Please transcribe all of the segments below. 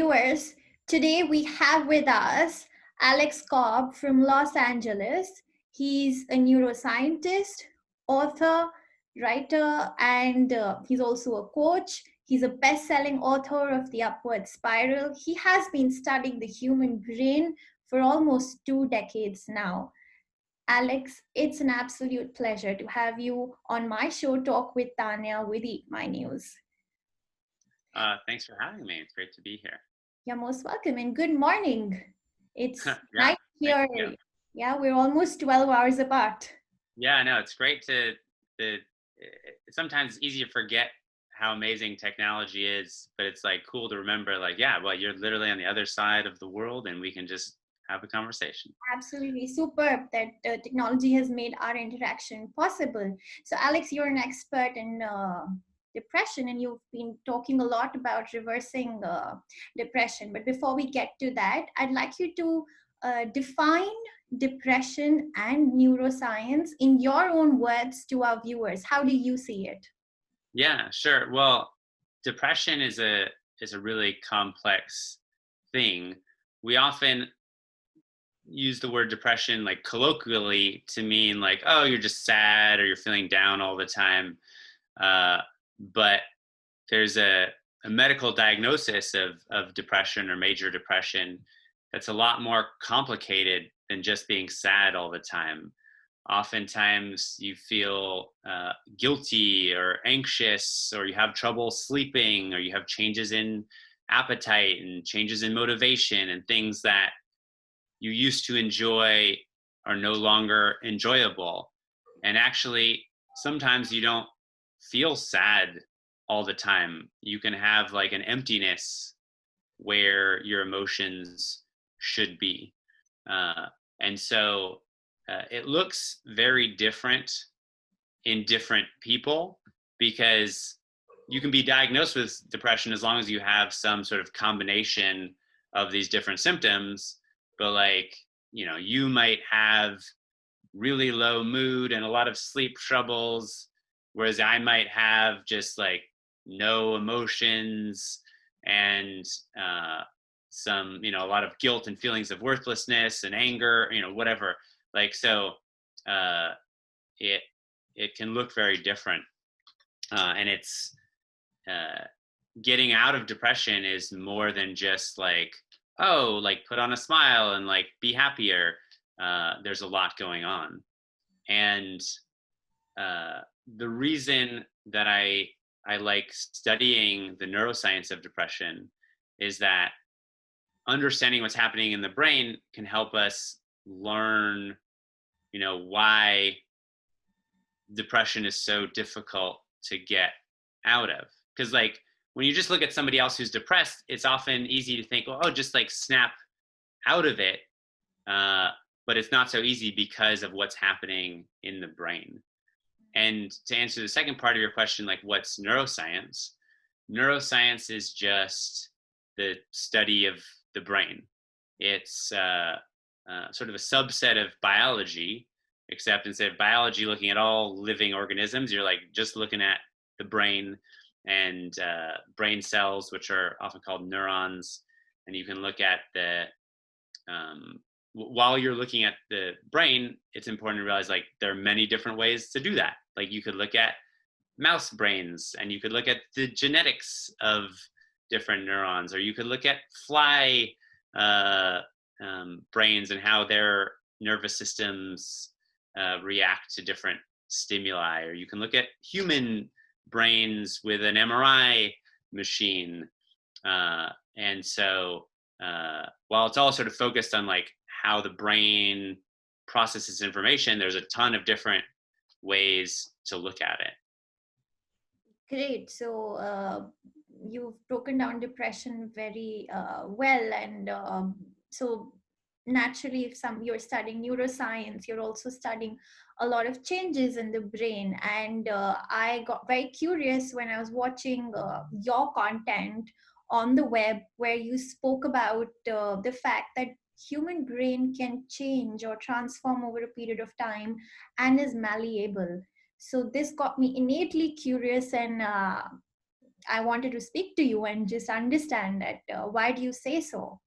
viewers, today we have with us Alex Korb from Los Angeles. He's a neuroscientist, author, writer, and he's also a coach. He's a best-selling author of The Upward Spiral. He has been studying the human brain for almost 2 decades now. Alex, it's an absolute pleasure to have you on my show, Talk with Tanya with Eat My News. Thanks for having me. It's great to be here. You're most welcome, and good morning. It's Yeah, night here. Yeah, we're almost 12 hours apart. Yeah, no, it's great to sometimes it's easy to forget how amazing technology is, but it's like cool to remember, like, yeah, well, you're literally on the other side of the world and we can just have a conversation. Absolutely superb that technology has made our interaction possible. So Alex, you're an expert in depression, and you've been talking a lot about reversing depression. But before we get to that, I'd like you to define depression and neuroscience in your own words to our viewers. How do you see it? Yeah, sure. Well, depression is a really complex thing. We often use the word depression like colloquially to mean like, oh, you're just sad or you're feeling down all the time. But there's a medical diagnosis of depression or major depression that's a lot more complicated than just being sad all the time. Oftentimes you feel guilty or anxious, or you have trouble sleeping, or you have changes in appetite and changes in motivation, and things that you used to enjoy are no longer enjoyable. And actually, sometimes you don't feel sad all the time. You can have like an emptiness where your emotions should be. And so it looks very different in different people, because you can be diagnosed with depression as long as you have some sort of combination of these different symptoms. But like, you know, you might have really low mood and a lot of sleep troubles, whereas I might have just like no emotions and some, you know, a lot of guilt and feelings of worthlessness and anger, you know, whatever. Like, so it can look very different. And it's getting out of depression is more than just like, oh, like put on a smile and like be happier. There's a lot going on. And the reason that I like studying the neuroscience of depression is that understanding what's happening in the brain can help us learn, you know, why depression is so difficult to get out of. Because like when you just look at somebody else who's depressed, it's often easy to think, well, oh, just like snap out of it. But it's not so easy because of what's happening in the brain. And to answer the second part of your question, like what's neuroscience? Neuroscience is just the study of the brain. It's sort of a subset of biology, except instead of biology looking at all living organisms, you're like just looking at the brain and brain cells, which are often called neurons. And you can look at the while you're looking at the brain, it's important to realize like there are many different ways to do that. Like you could look at mouse brains, and you could look at the genetics of different neurons, or you could look at fly brains and how their nervous systems react to different stimuli, or you can look at human brains with an MRI machine. And so while it's all sort of focused on like how the brain processes information, there's a ton of different ways to look at it. Great. So you've broken down depression very well, and so naturally, if you're studying neuroscience, you're also studying a lot of changes in the brain. And I got very curious when I was watching your content on the web, where you spoke about the fact that human brain can change or transform over a period of time and is malleable. So this got me innately curious, and I wanted to speak to you and just understand that why do you say so?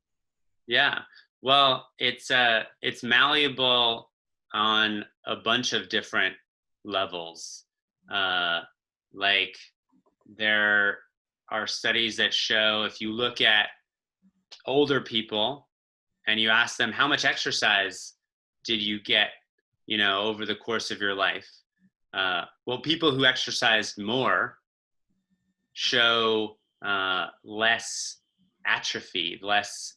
Yeah. Well, it's malleable on a bunch of different levels. Uh, like there are studies that show if you look at older people and you ask them how much exercise did you get, over the course of your life. Well, people who exercised more show less atrophy, less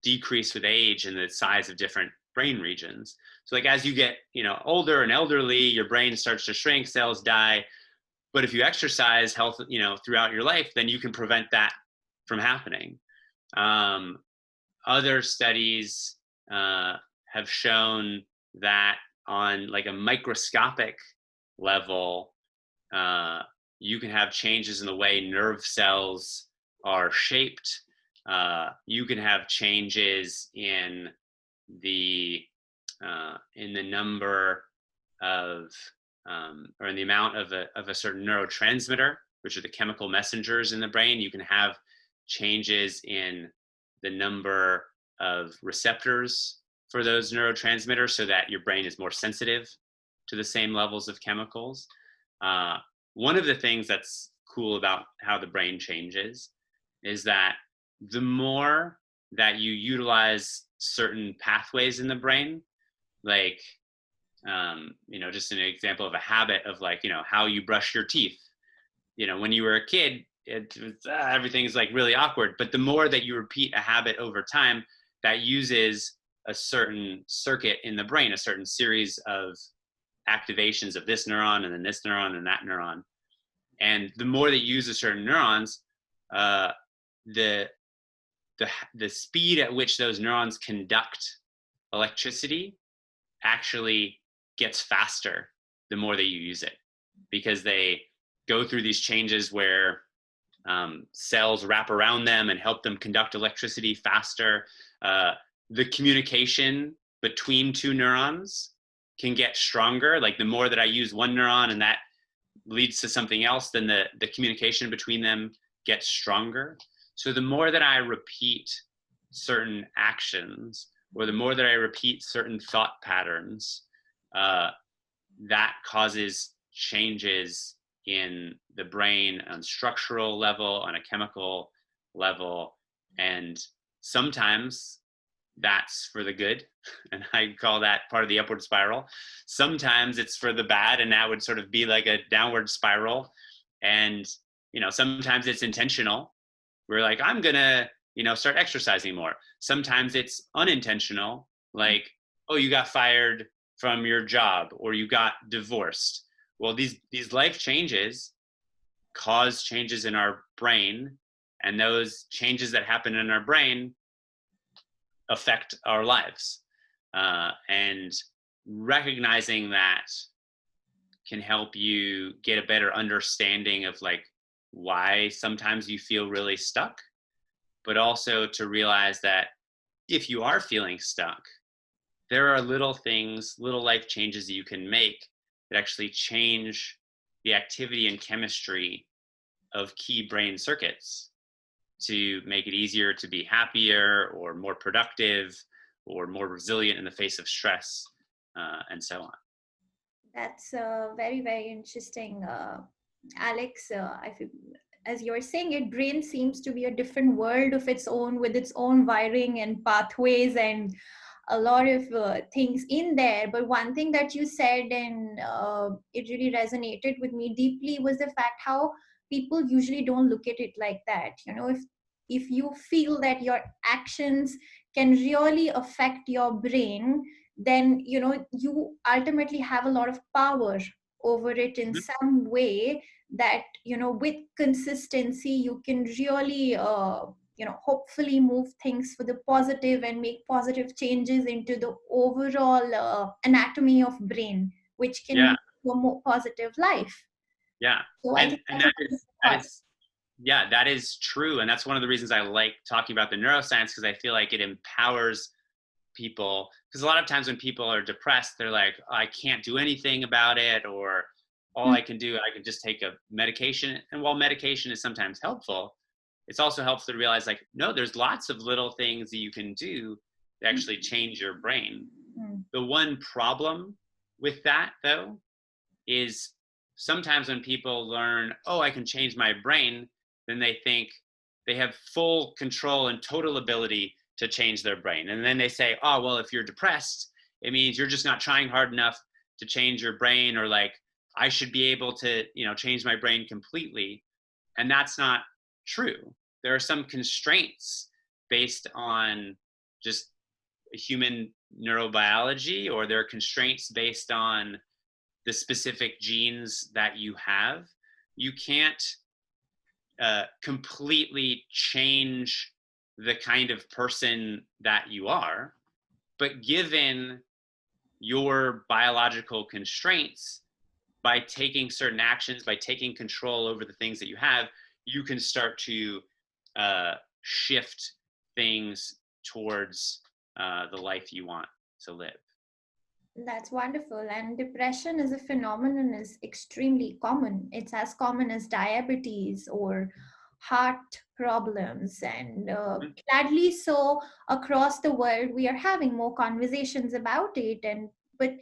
decrease with age in the size of different brain regions. So, like as you get, older and elderly, your brain starts to shrink, cells die. But if you exercise health, throughout your life, then you can prevent that from happening. Um, Other studies have shown that on like a microscopic level, uh, you can have changes in the way nerve cells are shaped. You can have changes in the number of or in the amount of a certain neurotransmitter, which are the chemical messengers in the brain. You can have changes in the number of receptors for those neurotransmitters so that your brain is more sensitive to the same levels of chemicals. One of the things that's cool about how the brain changes is that the more that you utilize certain pathways in the brain, like, just an example of a habit of like, how you brush your teeth. When you were a kid, everything is like really awkward. But the more that you repeat a habit over time, that uses a certain circuit in the brain, a certain series of activations of this neuron and then this neuron and that neuron. And the more that you use a certain neurons, uh, the the speed at which those neurons conduct electricity actually gets faster the more that you use it, because they go through these changes where cells wrap around them and help them conduct electricity faster. The communication between two neurons can get stronger. Like the more that I use one neuron and that leads to something else, then the communication between them gets stronger. So the more that I repeat certain actions, or the more that I repeat certain thought patterns, that causes changes in the brain on structural level, on a chemical level, and sometimes that's for the good, and I call that part of the upward spiral. Sometimes it's for the bad, and that would sort of be like a downward spiral. And sometimes it's intentional. We're like, I'm gonna start exercising more. Sometimes it's unintentional, like, oh, you got fired from your job or you got divorced. Well, these life changes cause changes in our brain, and those changes that happen in our brain affect our lives. And recognizing that can help you get a better understanding of like why sometimes you feel really stuck, but also to realize that if you are feeling stuck, there are little things, little life changes that you can make that actually change the activity and chemistry of key brain circuits to make it easier to be happier or more productive or more resilient in the face of stress, and so on. That's very, very interesting, Alex. I feel, as you're saying it, brain seems to be a different world of its own with its own wiring and pathways and a lot of things in there. But one thing that you said, and it really resonated with me deeply, was the fact how people usually don't look at it like that. If you feel that your actions can really affect your brain, then you ultimately have a lot of power over it in Mhm. some way, that with consistency you can really hopefully move things for the positive and make positive changes into the overall anatomy of brain, which can Yeah, lead to a more positive life. yeah, So I and think and that's a that wonderful is that thought. is yeah, that is true, and that's one of the reasons I like talking about the neuroscience, because I feel like it empowers people. Because a lot of times when people are depressed, they're like, I can't do anything about it, or all I can do, I can just take a medication. And while medication is sometimes helpful, it's also helpful to realize like, no, there's lots of little things that you can do to actually change your brain. The one problem with that though is sometimes when people learn, oh, I can change my brain, then they think they have full control and total ability to change their brain. And then they say, oh, well, if you're depressed, it means you're just not trying hard enough to change your brain, or like, I should be able to, change my brain completely. And that's not true. There are some constraints based on just human neurobiology, or there are constraints based on the specific genes that you have. You can't completely change the kind of person that you are, but given your biological constraints, by taking certain actions, by taking control over the things that you have, you can start to shift things towards the life you want to live. That's wonderful. And depression as a phenomenon is extremely common. It's as common as diabetes or heart problems. And gladly so, across the world, we are having more conversations about it. But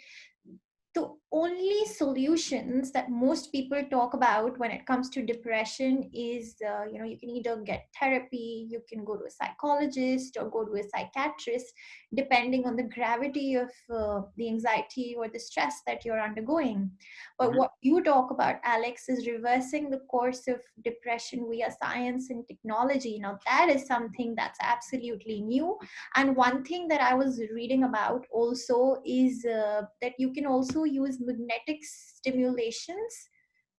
the only solutions that most people talk about when it comes to depression is you can either get therapy, you can go to a psychologist, or go to a psychiatrist, depending on the gravity of the anxiety or the stress that you're undergoing. But what you talk about, Alex, is reversing the course of depression via science and technology. Now that is something that's absolutely new. And one thing that I was reading about also is that you can also use magnetic stimulations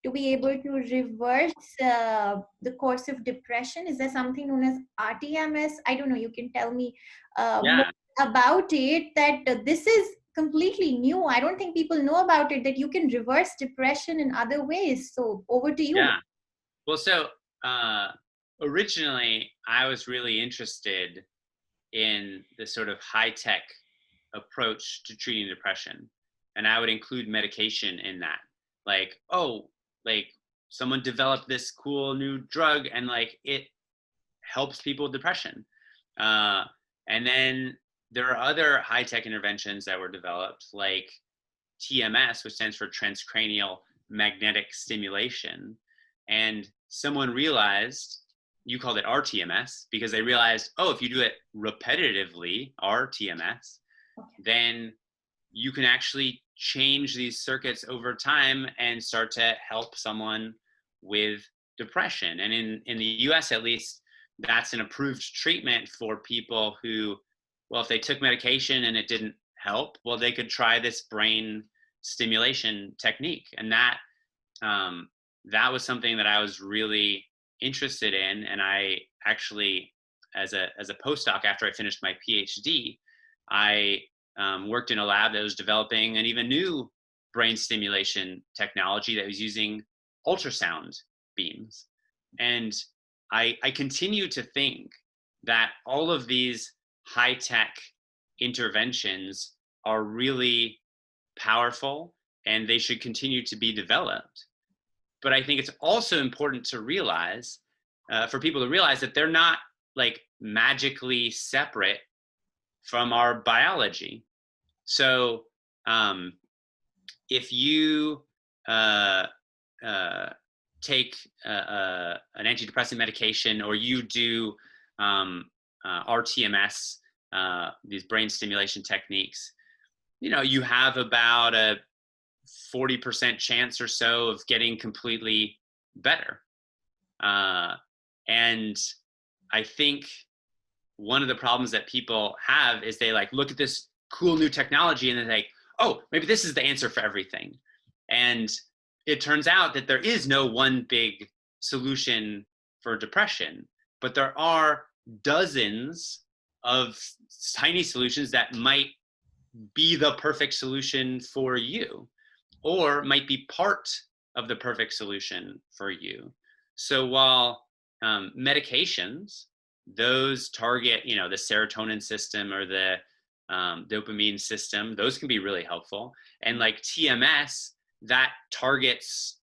to be able to reverse the course of depression. Is there something known as RTMS? I don't know. You can tell me more about it. That this is completely new. I don't think people know about it, that you can reverse depression in other ways. So over to you. Yeah. Well, so originally I was really interested in this sort of high-tech approach to treating depression. And I would include medication in that. Like, oh, like someone developed this cool new drug and like it helps people with depression. And then there are other high-tech interventions that were developed, like TMS, which stands for transcranial magnetic stimulation. And someone realized, you called it RTMS, because they realized, oh, if you do it repetitively, RTMS, then you can actually change these circuits over time and start to help someone with depression. And in the US, at least, that's an approved treatment for people who, well, if they took medication and it didn't help, well, they could try this brain stimulation technique. And that was something that I was really interested in. And I actually, as a postdoc, after I finished my PhD, I worked in a lab that was developing an even new brain stimulation technology that was using ultrasound beams. And I continue to think that all of these high-tech interventions are really powerful and they should continue to be developed. But I think it's also important to realize, for people to realize, that they're not like magically separate from our biology. So if you take an antidepressant medication, or you do RTMS, these brain stimulation techniques, you have about a 40% chance or so of getting completely better. And I think one of the problems that people have is they like look at this cool new technology and they're like, oh, maybe this is the answer for everything. And it turns out that there is no one big solution for depression, but there are dozens of tiny solutions that might be the perfect solution for you, or might be part of the perfect solution for you. So while medications, those target, the serotonin system or the dopamine system, those can be really helpful. And like TMS, that targets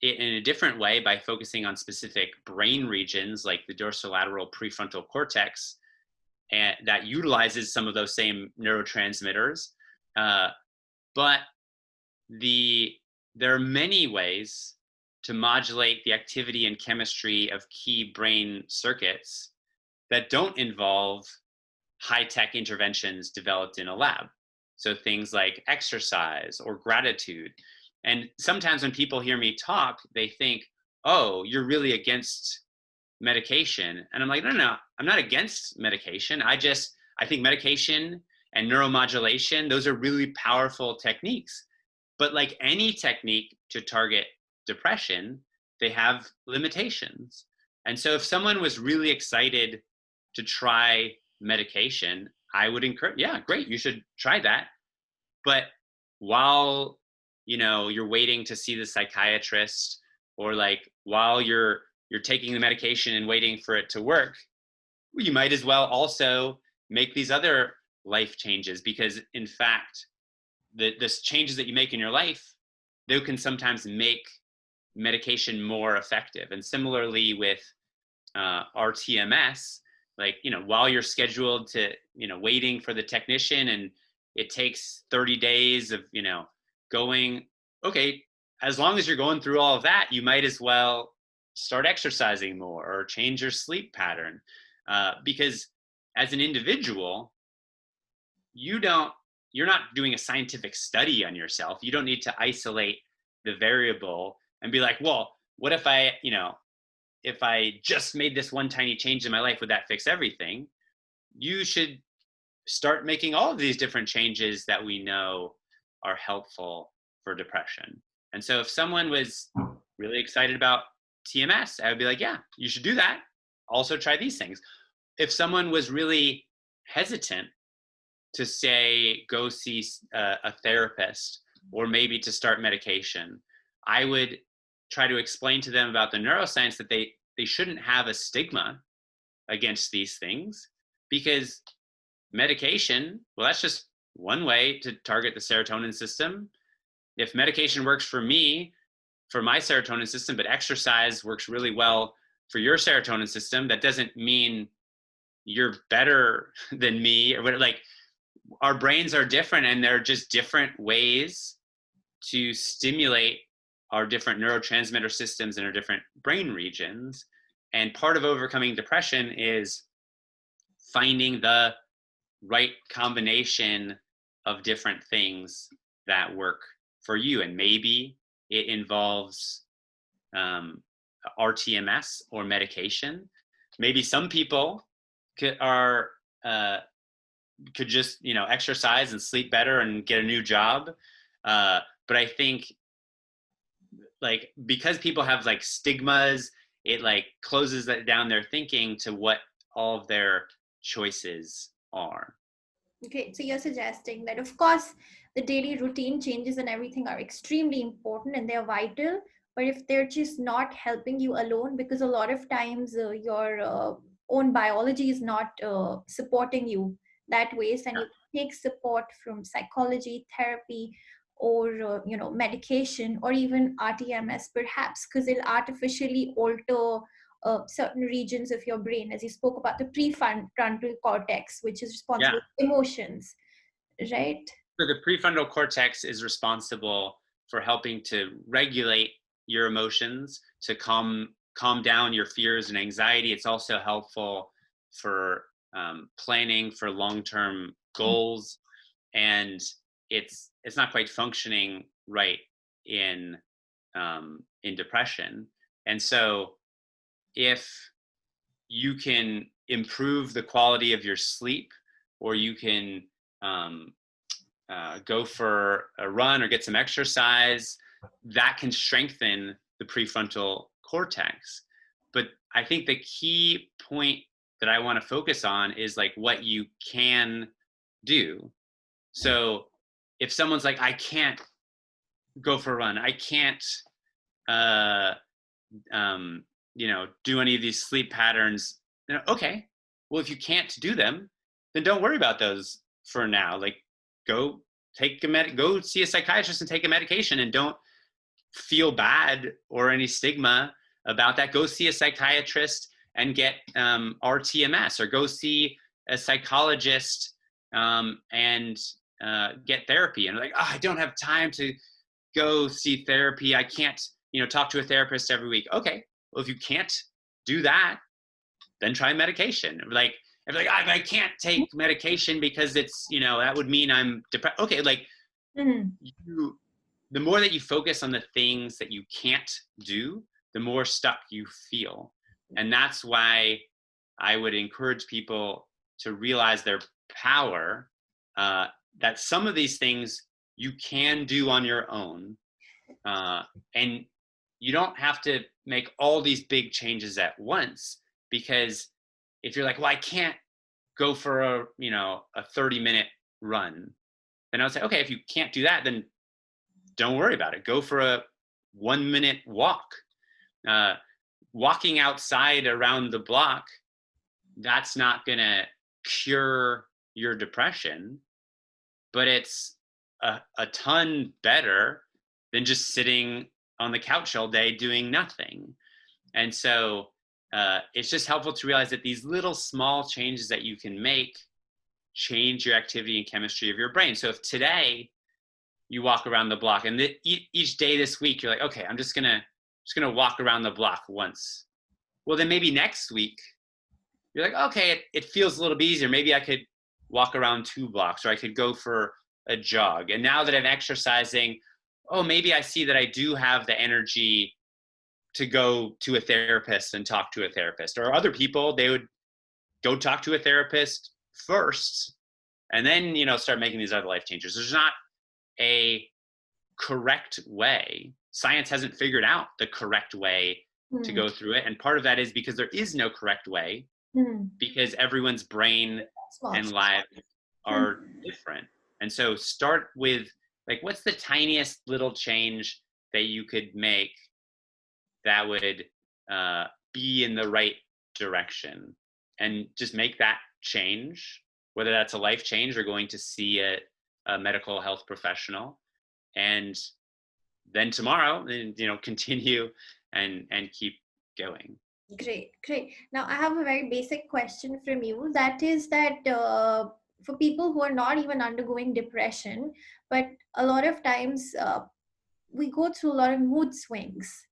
it in a different way by focusing on specific brain regions like the dorsolateral prefrontal cortex, and that utilizes some of those same neurotransmitters. But there are many ways to modulate the activity and chemistry of key brain circuits that don't involve high-tech interventions developed in a lab. So things like exercise or gratitude. And sometimes when people hear me talk, they think, oh, you're really against medication. And I'm like, no, I'm not against medication. I think medication and neuromodulation, those are really powerful techniques. But like any technique to target depression, they have limitations. And so if someone was really excited to try medication, I would encourage, yeah, great, you should try that. But while, you're waiting to see the psychiatrist, or like while you're taking the medication and waiting for it to work, you might as well also make these other life changes, because in fact, the changes that you make in your life, they can sometimes make medication more effective. And similarly with RTMS, like, while you're scheduled to, waiting for the technician and it takes 30 days of, going, okay, as long as you're going through all of that, you might as well start exercising more or change your sleep pattern. Because as an individual, you're not doing a scientific study on yourself. You don't need to isolate the variable and be like, well, what if I just made this one tiny change in my life, would that fix everything? You should start making all of these different changes that we know are helpful for depression. And so if someone was really excited about TMS, I would be like, yeah, you should do that. Also try these things. If someone was really hesitant to say, go see a therapist, or maybe to start medication, I would try to explain to them about the neuroscience, that they shouldn't have a stigma against these things, because medication, well, that's just one way to target the serotonin system. If medication works for me, for my serotonin system, but exercise works really well for your serotonin system, that doesn't mean you're better than me, or whatever. Like, our brains are different, and they're just different ways to stimulate our different neurotransmitter systems in our different brain regions. And part of overcoming depression is finding the right combination of different things that work for you. And maybe it involves RTMS or medication. Maybe some people could just, exercise and sleep better and get a new job. But I think, like, because people have like stigmas, it like closes down their thinking to what all of their choices are. Okay, so you're suggesting that, of course, the daily routine changes and everything are extremely important and they're vital, but if they're just not helping you alone, because a lot of times your own biology is not supporting you that way, and you take support from psychology, therapy, or medication, or even RTMS perhaps, because it'll artificially alter certain regions of your brain, as you spoke about the prefrontal cortex, which is responsible for emotions, right? So the prefrontal cortex is responsible for helping to regulate your emotions, to calm down your fears and anxiety. It's also helpful for planning for long-term goals, and it's not quite functioning right in depression. And so if you can improve the quality of your sleep, or you can go for a run or get some exercise, that can strengthen the prefrontal cortex. But I think the key point that I want to focus on is like what you can do. So if someone's like, I can't go for a run, I can't do any of these sleep patterns, okay, well, if you can't do them, then don't worry about those for now. Like, go see a psychiatrist and take a medication, and don't feel bad or any stigma about that, go see a psychiatrist and get RTMS, or go see a psychologist and get therapy. And like, oh, I don't have time to go see therapy. I can't, talk to a therapist every week. Okay, well, if you can't do that, then try medication. Like, if like, I can't take medication because it's, that would mean I'm depressed. Okay, like, the more that you focus on the things that you can't do, the more stuck you feel. And that's why I would encourage people to realize their power, that some of these things you can do on your own. And you don't have to make all these big changes at once, because if you're like, well, I can't go for a 30-minute run, then I would say, okay, if you can't do that, then don't worry about it. Go for a 1-minute walk. Walking outside around the block, that's not gonna cure your depression, but it's a ton better than just sitting on the couch all day doing nothing. And so it's just helpful to realize that these little small changes that you can make change your activity and chemistry of your brain. So if today you walk around the block, and each day this week you're like, okay, I'm just gonna walk around the block once. Well, then maybe next week you're like, okay, it feels a little bit easier. Maybe I could walk around 2 blocks, or I could go for a jog. And now that I'm exercising, oh, maybe I see that I do have the energy to go to a therapist and talk to a therapist. Or other people, they would go talk to a therapist first and then, start making these other life changes. There's not a correct way. Science hasn't figured out the correct way to go through it. And part of that is because there is no correct way, because everyone's brain and life are different. And so start with, like, what's the tiniest little change that you could make that would be in the right direction, and just make that change, whether that's a life change or going to see a medical health professional. And then tomorrow, continue and keep going. Great, great. Now I have a very basic question from you. That is that for people who are not even undergoing depression, but a lot of times we go through a lot of mood swings.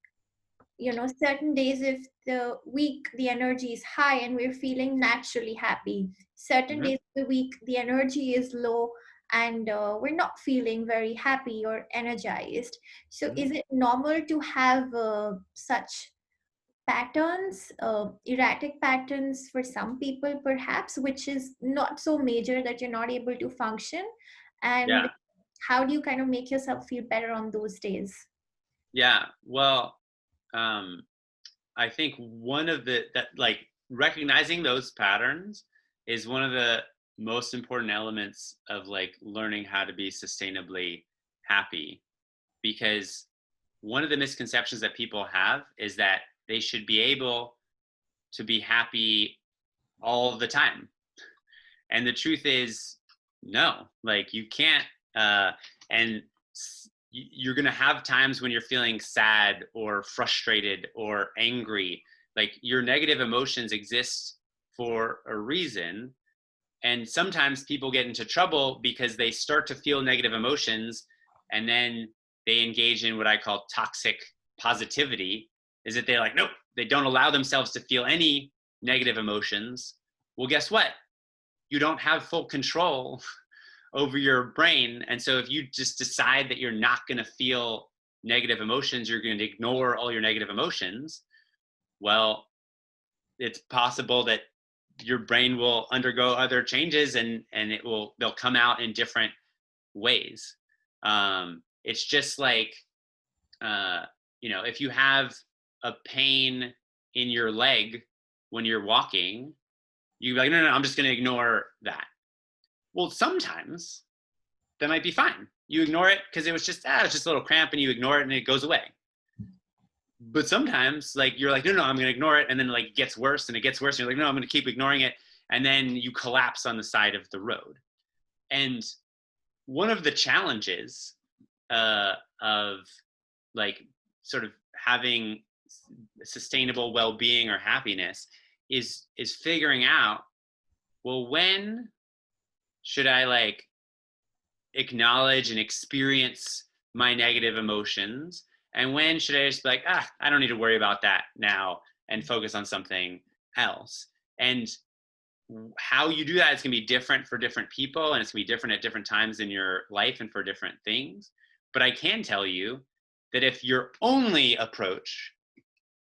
Certain days, if the week the energy is high and we're feeling naturally happy, certain days of the week the energy is low and we're not feeling very happy or energized. So is it normal to have such patterns, erratic patterns for some people perhaps, which is not so major that you're not able to function? And how do you kind of make yourself feel better on those days? Yeah, well, I think one of recognizing those patterns is one of the most important elements of like learning how to be sustainably happy. Because one of the misconceptions that people have is that they should be able to be happy all the time. And the truth is, no, like you can't, and you're going to have times when you're feeling sad or frustrated or angry. Like, your negative emotions exist for a reason. And sometimes people get into trouble because they start to feel negative emotions, and then they engage in what I call toxic positivity. Is that they're like, nope, they don't allow themselves to feel any negative emotions. Well, guess what? You don't have full control over your brain. And so if you just decide that you're not going to feel negative emotions, you're going to ignore all your negative emotions, well, it's possible that your brain will undergo other changes, and they'll come out in different ways. It's just like, if you have a pain in your leg when you're walking, you're like, no, I'm just going to ignore that. Well, sometimes that might be fine. You ignore it because it's just a little cramp, and you ignore it and it goes away. But sometimes, like, you're like, no, I'm going to ignore it. And then, like, it gets worse and it gets worse. And you're like, no, I'm going to keep ignoring it. And then you collapse on the side of the road. And one of the challenges of like sort of having sustainable well-being or happiness is figuring out, well, when should I like acknowledge and experience my negative emotions, and when should I just be like, I don't need to worry about that now and focus on something else. And how you do that is going to be different for different people, and it's going to be different at different times in your life and for different things. But I can tell you that if your only approach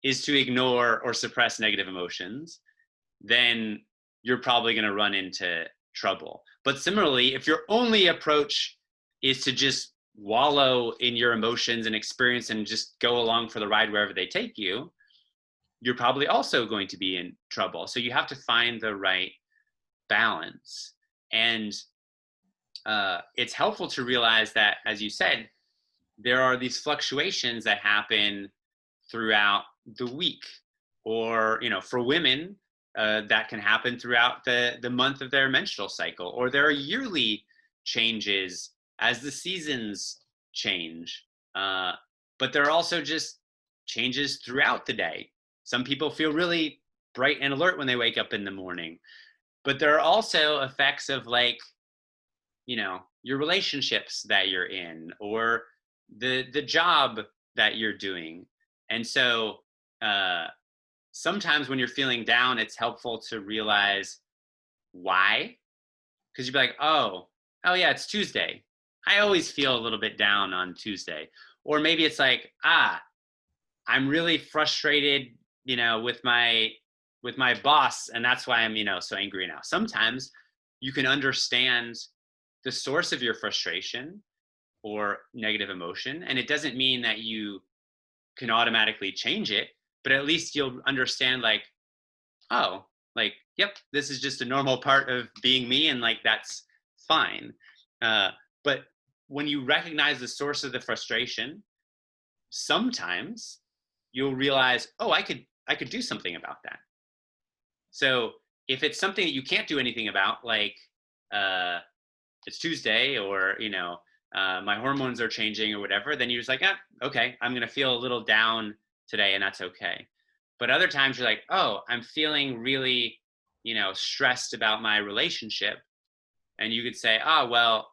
is to ignore or suppress negative emotions, then you're probably going to run into trouble. But similarly, if your only approach is to just wallow in your emotions and experience and just go along for the ride wherever they take you, you're probably also going to be in trouble. So you have to find the right balance. And it's helpful to realize that, as you said, there are these fluctuations that happen throughout the week, or, you know, for women, that can happen throughout the month of their menstrual cycle, or there are yearly changes as the seasons change. But there are also just changes throughout the day. Some people feel really bright and alert when they wake up in the morning, but there are also effects of, like, you know, your relationships that you're in, or the job that you're doing. And so sometimes when you're feeling down, it's helpful to realize why. Because you'd be like, oh yeah, it's Tuesday. I always feel a little bit down on Tuesday. Or maybe it's like, I'm really frustrated, you know, with my boss, and that's why I'm, you know, so angry now. Sometimes you can understand the source of your frustration or negative emotion, and it doesn't mean that you can automatically change it, but at least you'll understand, like, oh, like, yep, this is just a normal part of being me, and like, that's fine. But when you recognize the source of the frustration, sometimes you'll realize, oh, I could do something about that. So if it's something that you can't do anything about, like it's Tuesday, or, you know, my hormones are changing or whatever, then you're just like, okay, I'm going to feel a little down today, and that's okay. But other times you're like, oh, I'm feeling really, you know, stressed about my relationship. And you could say, oh, well,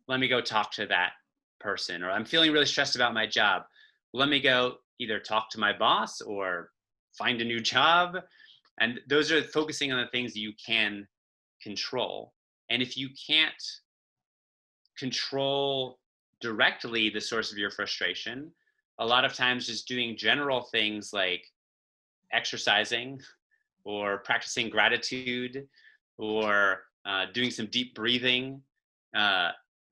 let me go talk to that person. Or I'm feeling really stressed about my job. Let me go either talk to my boss or find a new job. And those are focusing on the things that you can control. And if you can't control directly the source of your frustration, a lot of times just doing general things like exercising or practicing gratitude or doing some deep breathing,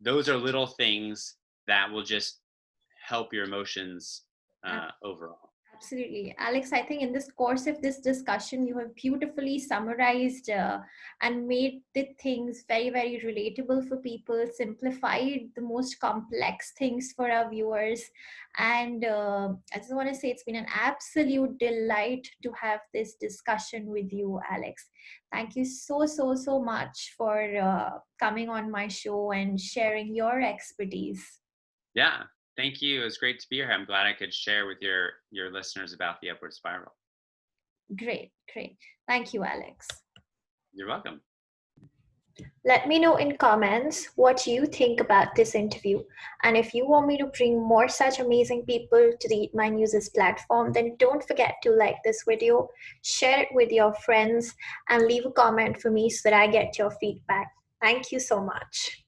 those are little things that will just help your emotions overall. Absolutely. Alex, I think in this course of this discussion, you have beautifully summarized and made the things very, very relatable for people, simplified the most complex things for our viewers. And I just want to say it's been an absolute delight to have this discussion with you, Alex. Thank you so, so, so much for coming on my show and sharing your expertise. Yeah. Thank you. It was great to be here. I'm glad I could share with your listeners about the upward spiral. Great, great. Thank you, Alex. You're welcome. Let me know in comments what you think about this interview. And if you want me to bring more such amazing people to the Eat My News's platform, then don't forget to like this video, share it with your friends, and leave a comment for me so that I get your feedback. Thank you so much.